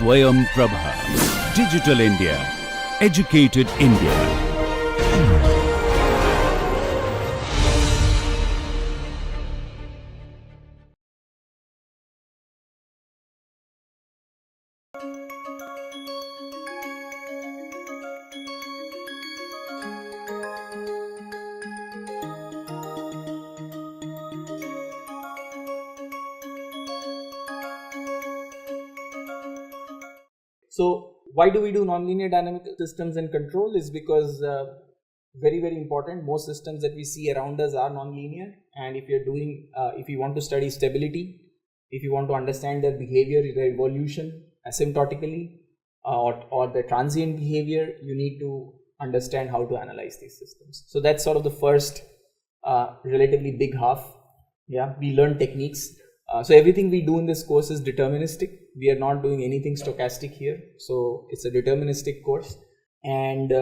Swayam Prabha. Digital India. Educated India. So why do we do nonlinear dynamic systems and control is because very important, most systems that we see around us are nonlinear, and if you're doing if you want to study stability, if you want to understand their behavior, their evolution asymptotically or their transient behavior, you need to understand how to analyze these systems. So that's sort of the first relatively big half. Yeah, we learn techniques. So everything we do in this course is deterministic. We are not doing anything stochastic here. So it's a deterministic course, and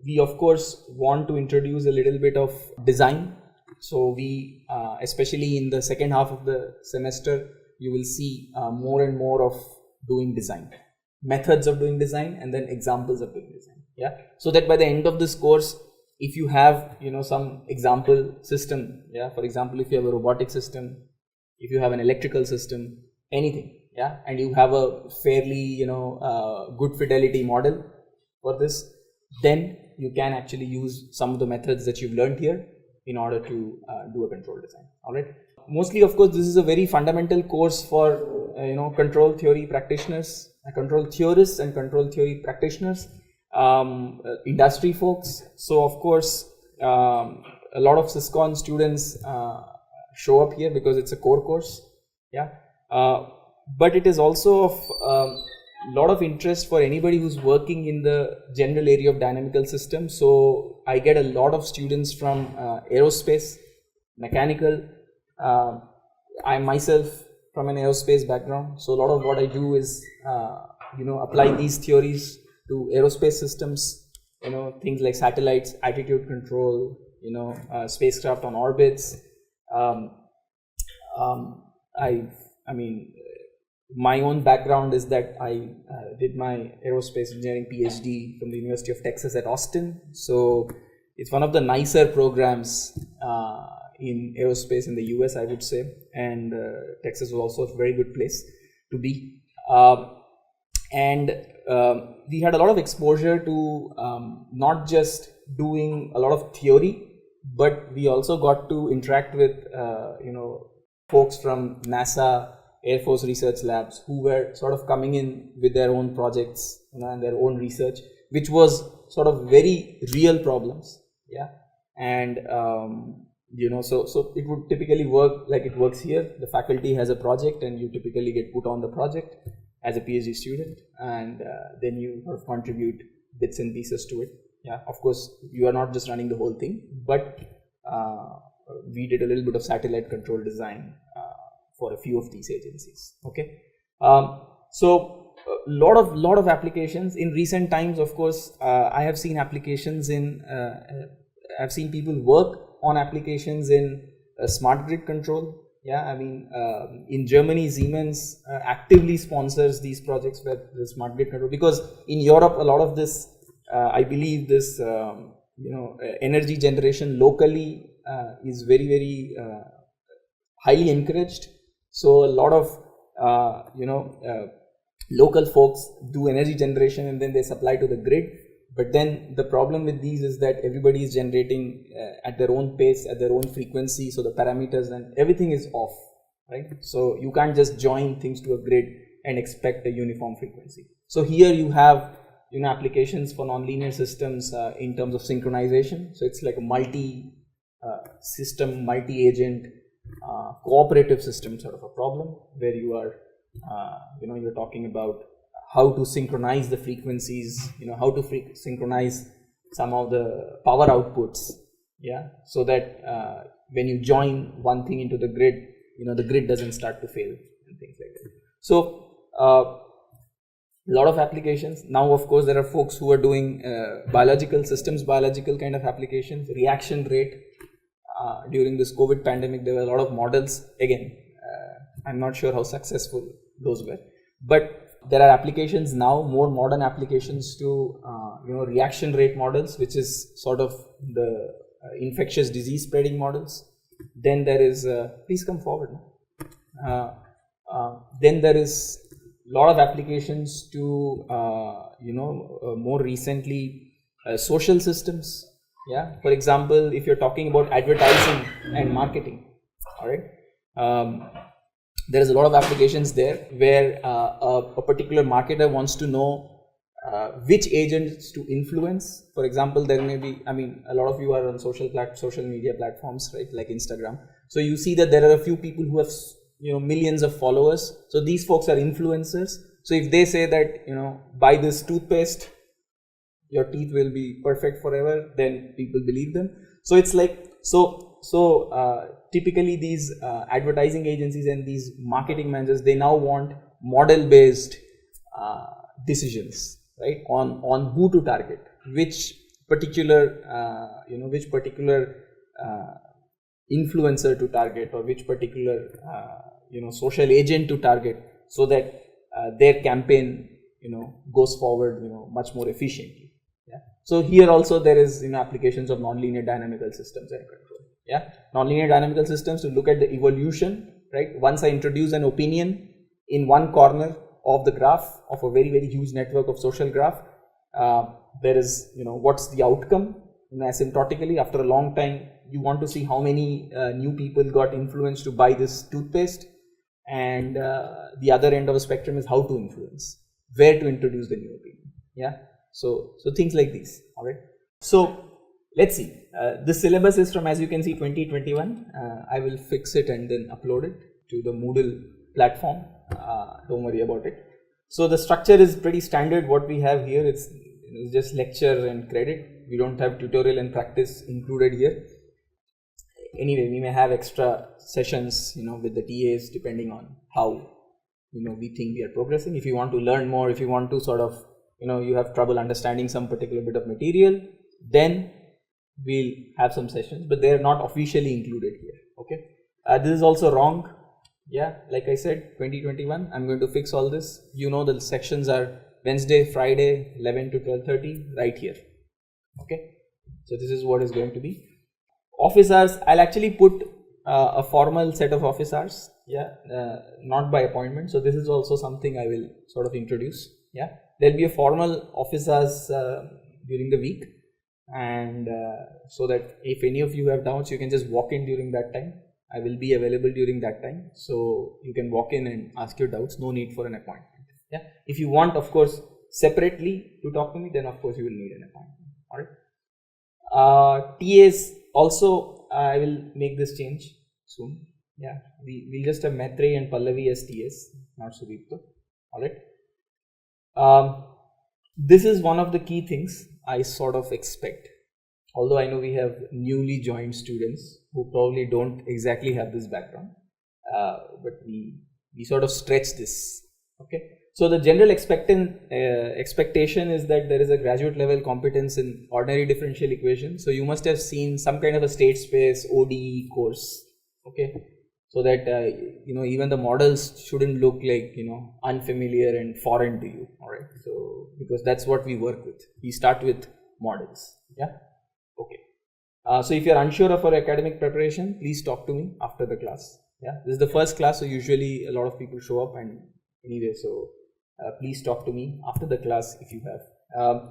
we of course want to introduce a little bit of design. So we especially in the second half of the semester, you will see more and more of doing design, methods of doing design, and then examples of doing design. Yeah, so that by the end of this course, if you have some example system, yeah, for example, if you have a robotic system, if you have an electrical system, anything, yeah, and you have a fairly good fidelity model for this, then you can actually use some of the methods that you've learned here in order to do a control design. All right. Mostly, of course, this is a very fundamental course for control theory practitioners, control theorists, and control theory practitioners, industry folks. So, of course, a lot of SysCon students show up here because it's a core course. Yeah, but it is also of a lot of interest for anybody who's working in the general area of dynamical systems. So I get a lot of students from aerospace, mechanical. I myself from an aerospace background, so a lot of what I do is apply these theories to aerospace systems, things like satellites, attitude control, spacecraft on orbits. My own background is that I did my aerospace engineering PhD from the University of Texas at Austin. So it's one of the nicer programs in aerospace in the US, I would say. And Texas was also a very good place to be. We had a lot of exposure to not just doing a lot of theory, but we also got to interact with folks from NASA, Air Force research labs, who were sort of coming in with their own projects and their own research, which was sort of very real problems. Yeah, and so it would typically work like it works here. The faculty has a project, and you typically get put on the project as a PhD student, and then you sort of contribute bits and pieces to it. Yeah, of course, you are not just running the whole thing, but we did a little bit of satellite control design for a few of these agencies. Okay, so a lot of applications in recent times. Of course, I have seen applications in. I've seen people work on applications in smart grid control. Yeah, in Germany, Siemens actively sponsors these projects with the smart grid control, because in Europe, a lot of this, I believe, this energy generation locally is very highly encouraged. So a lot of local folks do energy generation and then they supply to the grid. But then the problem with these is that everybody is generating at their own pace, at their own frequency, so the parameters and everything is off, right? So you can't just join things to a grid and expect a uniform frequency. So here you have applications for nonlinear systems in terms of synchronization. So it's like a multi-system, multi-agent, cooperative system sort of a problem, where you are you're talking about how to synchronize the frequencies, how to synchronize some of the power outputs, yeah, so that when you join one thing into the grid, the grid doesn't start to fail and things like that. So a lot of applications. Now, of course, there are folks who are doing biological systems, biological kind of applications, reaction rate. During this COVID pandemic, there were a lot of models. Again, I'm not sure how successful those were, but there are applications now, more modern applications to reaction rate models, which is sort of the infectious disease spreading models. Then there is please come forward. Then there is a lot of applications to more recently social systems. Yeah, for example, if you're talking about advertising and marketing, all right, there is a lot of applications there where a particular marketer wants to know which agents to influence. For example, there may be, a lot of you are on social media platforms, right, like Instagram. So you see that there are a few people who have millions of followers. So these folks are influencers. So if they say that buy this toothpaste, your teeth will be perfect forever, then people believe them. So it's like typically these advertising agencies and these marketing managers, they now want model based decisions, right, on who to target, which particular influencer to target, or which particular social agent to target, so that their campaign goes forward much more efficiently. Yeah. So here also there is applications of nonlinear dynamical systems and control. Yeah, nonlinear dynamical systems to look at the evolution, right? Once I introduce an opinion in one corner of the graph of a very, very huge network of social graph, there is what's the outcome asymptotically. After a long time, you want to see how many new people got influenced to buy this toothpaste, and the other end of the spectrum is how to influence, where to introduce the new opinion. Yeah, so things like these. All right, so let's see. The syllabus is from, as you can see, 2021. I will fix it and then upload it to the Moodle platform. Don't worry about it. So the structure is pretty standard. What we have here, it's just lecture and credit. We don't have tutorial and practice included here. Anyway, we may have extra sessions, with the TAs, depending on how, we think we are progressing. If you want to learn more, if you want to sort of, you have trouble understanding some particular bit of material, then we'll have some sessions, but they are not officially included here. Okay, this is also wrong. Yeah, like I said, 2021. I'm going to fix all this. The sections are Wednesday, Friday, 11 to 12:30, right here. Okay, so this is what is going to be. Office hours, I'll actually put a formal set of office hours. Yeah, not by appointment. So this is also something I will sort of introduce. Yeah, there'll be a formal office hours during the week. And so that if any of you have doubts, you can just walk in during that time. I will be available during that time, so you can walk in and ask your doubts. No need for an appointment. Yeah, if you want, of course, separately to talk to me, then of course you will need an appointment. All right. TAs also, I will make this change soon. Yeah, we'll just have Maitre and Pallavi as TAs, not Sudipto. All right. This is one of the key things I sort of expect, although I know we have newly joined students who probably don't exactly have this background, but we sort of stretch this. Okay, so the general expectation is that there is a graduate level competence in ordinary differential equations. So you must have seen some kind of a state space ODE course. Okay, so that even the models shouldn't look like unfamiliar and foreign to you. All right, so because that's what we work with. We start with models. Yeah. Okay. So if you are unsure of our academic preparation, please talk to me after the class. Yeah, this is the first class, so usually a lot of people show up, and anyway, so please talk to me after the class if you have.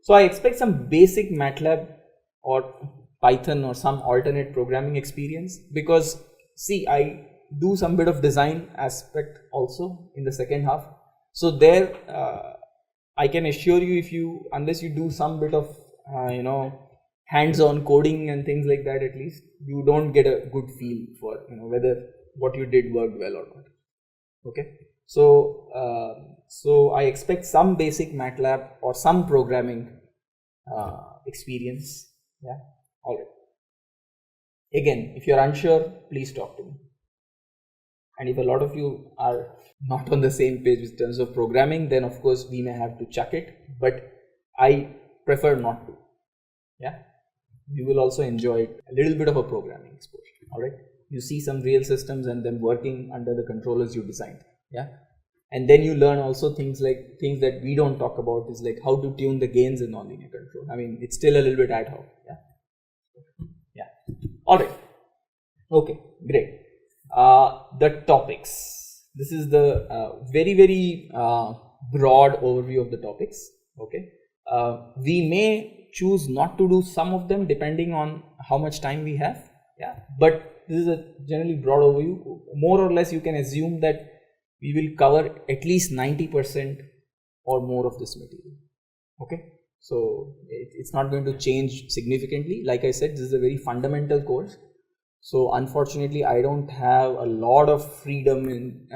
So I expect some basic MATLAB or Python or some alternate programming experience, because see, I do some bit of design aspect also in the second half. So there, I can assure you, unless you do some bit of hands-on coding and things like that, at least you don't get a good feel for whether what you did worked well or not. Okay, so I expect some basic MATLAB or some programming experience. Yeah, all right. Again, if you're unsure, please talk to me. And if a lot of you are not on the same page in terms of programming, then of course we may have to chuck it, but I prefer not to. Yeah, you will also enjoy a little bit of a programming exposure. All right, you see some real systems and them working under the controllers you designed. Yeah, And then you learn also things that we don't talk about is like how to tune the gains in nonlinear control. I mean, it's still a little bit ad hoc. Yeah. All right. Okay, great. The topics. This is the very broad overview of the topics. Okay. We may choose not to do some of them depending on how much time we have. Yeah. But this is a generally broad overview. More or less, you can assume that we will cover at least 90% or more of this material. Okay. So it's not going to change significantly. Like I said, this is a very fundamental course. So unfortunately, I don't have a lot of freedom in,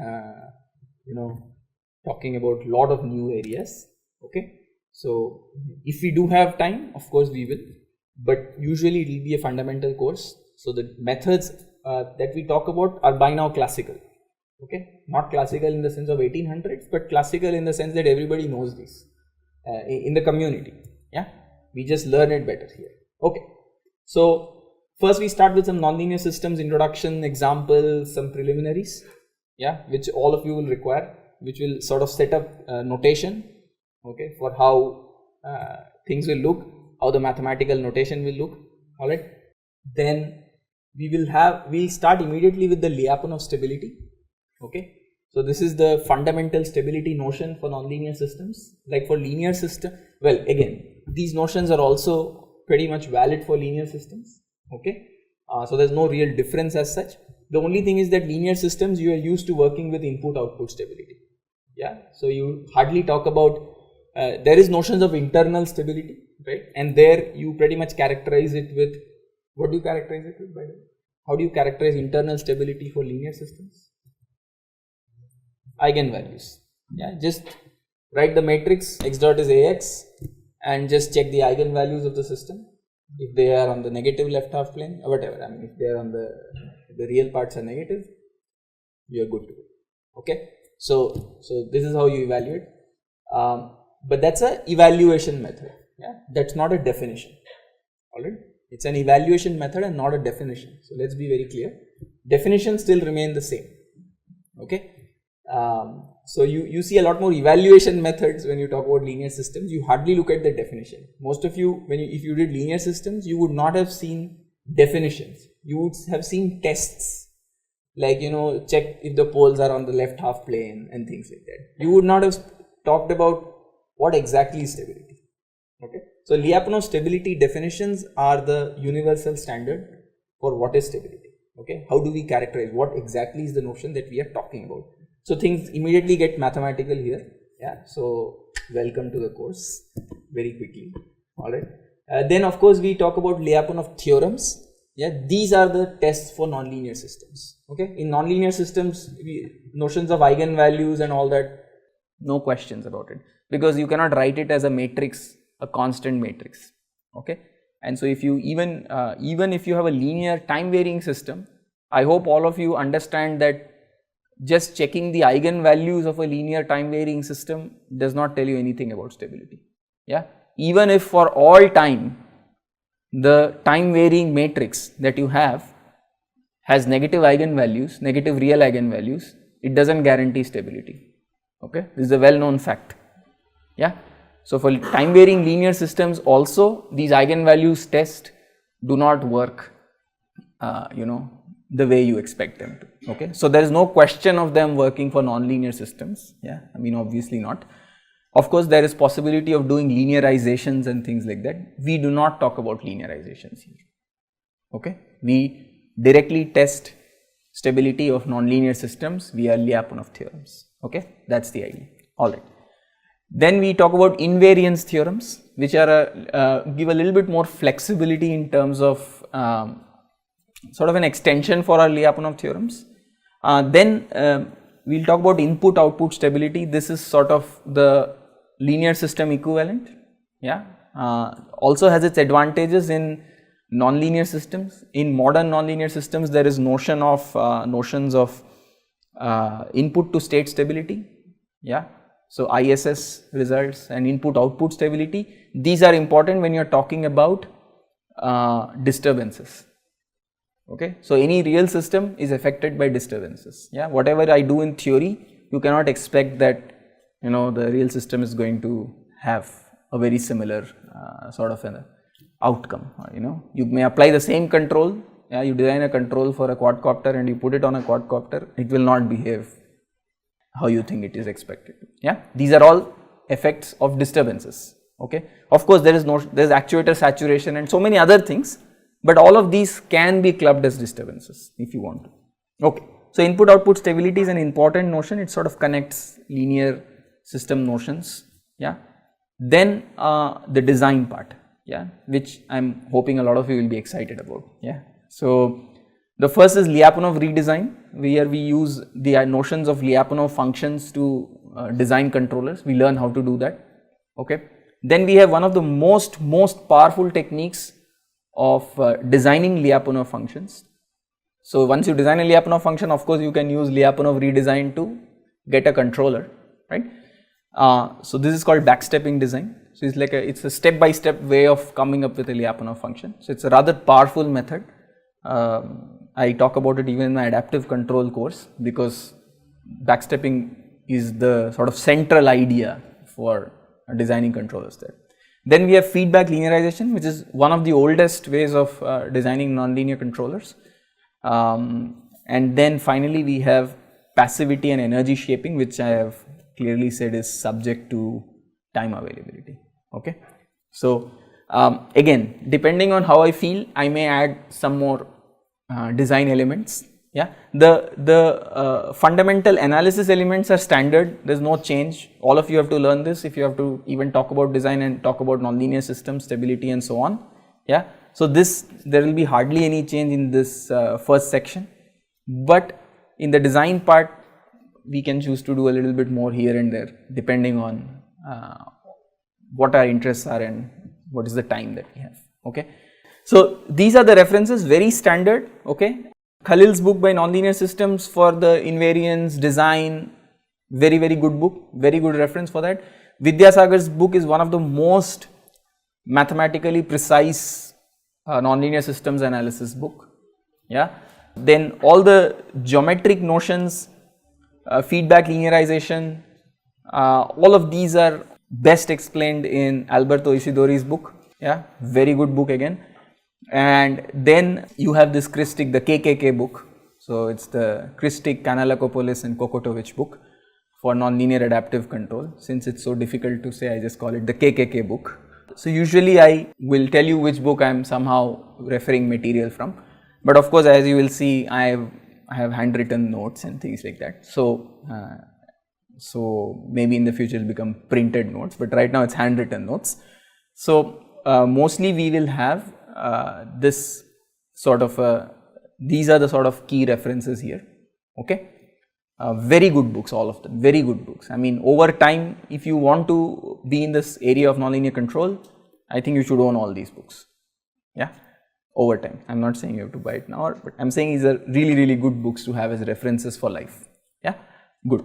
talking about a lot of new areas. Okay. So if we do have time, of course we will, but usually it will be a fundamental course. So the methods that we talk about are by now classical. Okay. Not classical in the sense of 1800s, but classical in the sense that everybody knows this in the community. Yeah. We just learn it better here. Okay. So first we start with some nonlinear systems introduction, examples, some preliminaries, yeah, which all of you will require, which will sort of set up notation, okay, for how things will look, how the mathematical notation will look. All right. Then we'll start immediately with the Lyapunov stability. Okay. So this is the fundamental stability notion for nonlinear systems. Like for linear system, well, again, these notions are also pretty much valid for linear systems. Okay. So there's no real difference as such. The only thing is that linear systems, you are used to working with input-output stability. Yeah. So you hardly talk about, there is notions of internal stability, right? And there you pretty much characterize it with, what do you characterize it with, by the way? How do you characterize internal stability for linear systems? Eigenvalues. Yeah. Just write the matrix x dot is Ax and just check the eigenvalues of the system. If they are on the negative left half plane or whatever, I mean, if they are on the real parts are negative, you are good to go. Okay. So this is how you evaluate. But that's a evaluation method. Yeah. That's not a definition. Alright. It's an evaluation method and not a definition. So let's be very clear. Definitions still remain the same. Okay. So you see a lot more evaluation methods when you talk about linear systems. You hardly look at the definition. Most of you, if you did linear systems, you would not have seen definitions. You would have seen tests, like, check if the poles are on the left half plane and things like that. You would not have talked about what exactly is stability. Okay. So Lyapunov stability definitions are the universal standard for what is stability. Okay. How do we characterize what exactly is the notion that we are talking about? So things immediately get mathematical here. Yeah. So welcome to the course very quickly. All right. Then of course we talk about Lyapunov theorems. Yeah. These are the tests for nonlinear systems. Okay. In nonlinear systems, notions of eigenvalues and all that, no questions about it, because you cannot write it as a matrix, a constant matrix. Okay. And so if you even if you have a linear time varying system, I hope all of you understand that just checking the eigenvalues of a linear time varying system does not tell you anything about stability. Yeah. Even if for all time the time varying matrix that you have has negative eigenvalues, negative real eigenvalues, it doesn't guarantee stability. Okay. This is a well known fact. Yeah. So for time varying linear systems also, these eigenvalues test do not work, the way you expect them to. Okay. So there is no question of them working for nonlinear systems. Yeah. I mean, obviously not. Of course, there is possibility of doing linearizations and things like that. We do not talk about linearizations here. Okay. We directly test stability of nonlinear systems via Lyapunov theorems. Okay. That's the idea. All right. Then we talk about invariance theorems, which are give a little bit more flexibility in terms of sort of an extension for our Lyapunov theorems. Then we will talk about input-output stability. This is sort of the linear system equivalent. Yeah. Also has its advantages in nonlinear systems. In modern nonlinear systems, there is notions of input to state stability. Yeah. So ISS results and input-output stability. These are important when you are talking about disturbances. Okay. So any real system is affected by disturbances. Yeah. Whatever I do in theory you cannot expect that, you know, the real system is going to have a very similar sort of an outcome. You know, you may apply the same control. Yeah, you design a control for a quadcopter and you put it on a quadcopter, it will not behave how you think it is expected. Yeah, these are all effects of disturbances. Okay, of course there is actuator saturation and so many other things, but all of these can be clubbed as disturbances if you want to. Okay, so input output stability is an important notion. It sort of connects linear system notions. Yeah, then the design part, yeah, which I am hoping a lot of you will be excited about. Yeah, so the first is Lyapunov redesign, where we use the notions of Lyapunov functions to design controllers. We learn how to do that. Okay, then we have one of the most powerful techniques of designing Lyapunov functions. So once you design a Lyapunov function, of course you can use Lyapunov redesign to get a controller, right? So this is called backstepping design. So it's a step-by-step way of coming up with a Lyapunov function. So it's a rather powerful method. I talk about it even in my adaptive control course, because backstepping is the sort of central idea for designing controllers there. Then we have feedback linearization, which is one of the oldest ways of designing nonlinear controllers. And then finally we have passivity and energy shaping, which I have clearly said is subject to time availability. Okay, so again, depending on how I feel, I may add some more design elements. Yeah, the fundamental analysis elements are standard. There is no change. All of you have to learn this if you have to even talk about design and talk about nonlinear systems, stability and so on. Yeah, so there will be hardly any change in this first section, but in the design part we can choose to do a little bit more here and there depending on what our interests are and what is the time that we have. Okay, so these are the references, very standard. Okay, Khalil's book by Nonlinear Systems for the invariance design, very good book, very good reference for that. Vidyasagar's book is one of the most mathematically precise nonlinear systems analysis book. Yeah, then all the geometric notions, feedback linearization, all of these are best explained in Alberto Isidori's book. Yeah, very good book again. And then you have this Kristic, the KKK book. So it's the Kristic, Kanalakopoulos and Kokotovich book for nonlinear adaptive control. Since it's so difficult to say, I just call it the KKK book. So usually I will tell you which book I am somehow referring material from, but of course as you will see, I have handwritten notes and things like that. So so maybe in the future it will become printed notes, but right now it's handwritten notes. So mostly we will have this sort of these are the sort of key references here. Okay, very good books, all of them, very good books. I mean, over time, if you want to be in this area of nonlinear control, I think you should own all these books. Yeah, over time. I'm not saying you have to buy it now, but I'm saying these are really good books to have as references for life. Yeah, good.